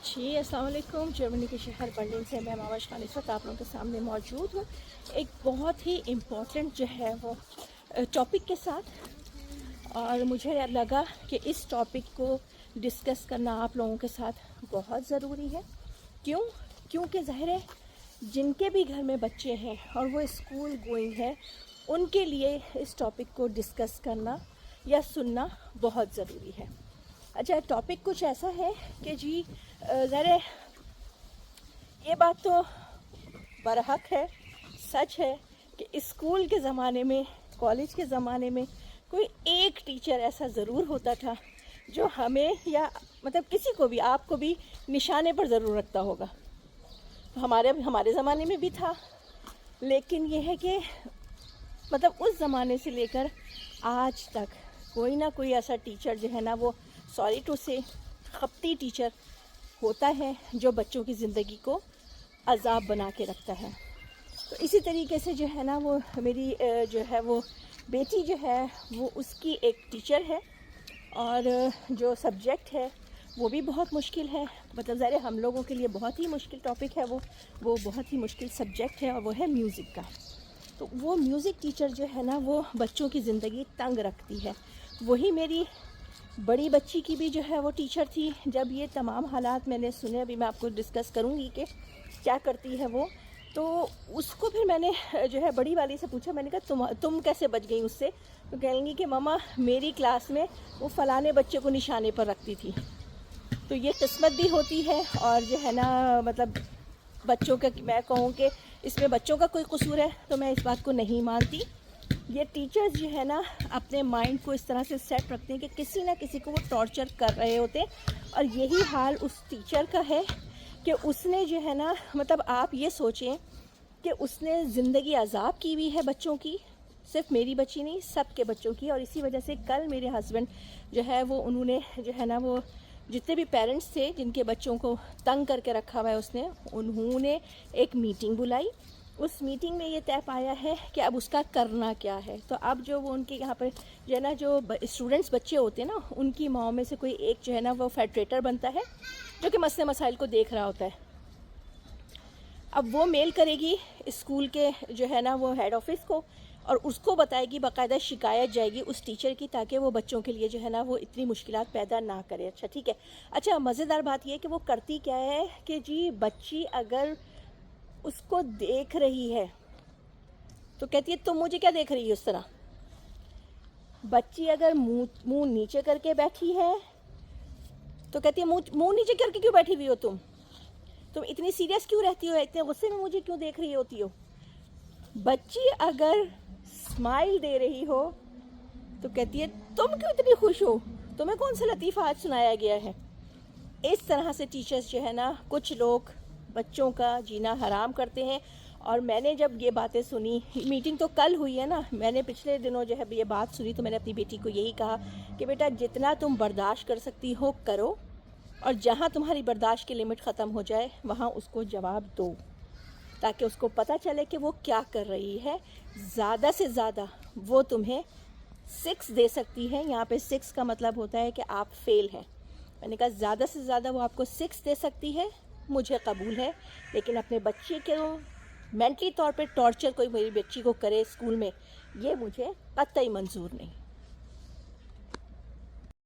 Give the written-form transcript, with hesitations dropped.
जी अस्सलाम वालेकुम। जर्मनी के शहर बर्लिन से मैं मावश खान इस वक्त आप लोगों के सामने मौजूद हूँ एक बहुत ही इम्पोर्टेंट जो है वो टॉपिक के साथ। और मुझे लगा कि इस टॉपिक को डिस्कस करना आप लोगों के साथ बहुत ज़रूरी है। क्योंकि ज़ाहिर है जिनके भी घर में बच्चे हैं और वो स्कूल गोइंग है उनके लिए इस टॉपिक को डिस्कस करना या सुनना बहुत ज़रूरी है। अच्छा, टॉपिक कुछ ऐसा है कि जी ज़रा ये बात तो बरहक है, सच है कि स्कूल के ज़माने में, कॉलेज के ज़माने में कोई एक टीचर ऐसा ज़रूर होता था जो हमें या मतलब किसी को भी, आपको भी निशाने पर ज़रूर रखता होगा। हमारे ज़माने में भी था, लेकिन ये है कि मतलब उस ज़माने से लेकर आज तक कोई ना कोई ऐसा टीचर जो है ना, वो सॉरी टू से खपती टीचर होता है जो बच्चों की ज़िंदगी को अज़ाब बना के रखता है। तो इसी तरीके से जो है ना, वो मेरी जो है वो बेटी जो है वो उसकी एक टीचर है और जो सब्जेक्ट है वो भी बहुत मुश्किल है। मतलब ज़रा हम लोगों के लिए बहुत ही मुश्किल टॉपिक है, वो बहुत ही मुश्किल सब्जेक्ट है और वो है म्यूज़िक का। तो वो म्यूज़िक टीचर जो है ना, वो बच्चों की ज़िंदगी तंग रखती है। वही मेरी बड़ी बच्ची की भी जो है वो टीचर थी। जब ये तमाम हालात मैंने सुने, अभी मैं आपको डिस्कस करूँगी कि क्या करती है वो, तो उसको फिर मैंने जो है बड़ी वाली से पूछा। मैंने कहा तुम कैसे बच गई उससे? तो कहेंगी कि मम्मा मेरी क्लास में वो फ़लाने बच्चे को निशाने पर रखती थी। तो ये किस्मत भी होती है और जो है ना, मतलब बच्चों का, मैं कहूँ कि इसमें बच्चों का कोई कसूर है तो मैं इस बात को नहीं मानती। ये टीचर्स जो है ना, अपने माइंड को इस तरह से सेट रखते हैं कि किसी ना किसी को वो टॉर्चर कर रहे होते हैं। और यही हाल उस टीचर का है कि उसने जो है ना, मतलब आप ये सोचें कि उसने ज़िंदगी अज़ाब की हुई है बच्चों की, सिर्फ मेरी बच्ची नहीं, सब के बच्चों की। और इसी वजह से कल मेरे हस्बैंड जो है वो, उन्होंने जो है ना, वो जितने भी पेरेंट्स थे जिनके बच्चों को तंग करके रखा हुआ है, उन्होंने एक मीटिंग बुलाई। उस मीटिंग में ये तय पाया है कि अब उसका करना क्या है। तो अब जो वो उनके यहाँ पर जो है ना, जो स्टूडेंट्स बच्चे होते हैं ना, उनकी माओ में से कोई एक जो है ना वो फेडरेटर बनता है जो कि मसले मसाइल को देख रहा होता है। अब वो मेल करेगी स्कूल के जो है ना वो हेड ऑफिस को और उसको बताएगी, बाकायदा शिकायत जाएगी उस टीचर की, ताकि वो बच्चों के लिए जो है ना वो इतनी मुश्किलात पैदा ना करे। अच्छा ठीक है। अच्छा, मज़ेदार बात ये है कि वो करती क्या है कि जी बच्ची अगर उसको देख रही है तो कहती है तुम मुझे क्या देख रही हो उस तरह। बच्ची अगर मुंह नीचे करके बैठी है तो कहती है मुंह नीचे करके क्यों बैठी हुई हो तुम इतनी सीरियस क्यों रहती हो, इतने गुस्से में मुझे क्यों देख रही होती हो। बच्ची अगर स्माइल दे रही हो तो कहती है तुम क्यों इतनी खुश हो, तुम्हें कौन सा लतीफ़ा आज सुनाया गया है। इस तरह से टीचर्स जो है ना, कुछ लोग बच्चों का जीना हराम करते हैं। और मैंने जब ये बातें सुनी, मीटिंग तो कल हुई है ना, मैंने पिछले दिनों जो है ये बात सुनी, तो मैंने अपनी बेटी को यही कहा कि बेटा जितना तुम बर्दाश्त कर सकती हो करो, और जहाँ तुम्हारी बर्दाश्त की लिमिट ख़त्म हो जाए वहाँ उसको जवाब दो, ताकि उसको पता चले कि वो क्या कर रही है। ज़्यादा से ज़्यादा वो तुम्हें 6 दे सकती है। यहाँ पे 6 का मतलब होता है कि आप फेल हैं। मैंने कहा ज़्यादा से ज़्यादा वो आपको 6 दे सकती है, मुझे कबूल है, लेकिन अपने बच्चे के मेंटली तौर पे टॉर्चर कोई मेरी बच्ची को करे स्कूल में, ये मुझे कतई मंजूर नहीं।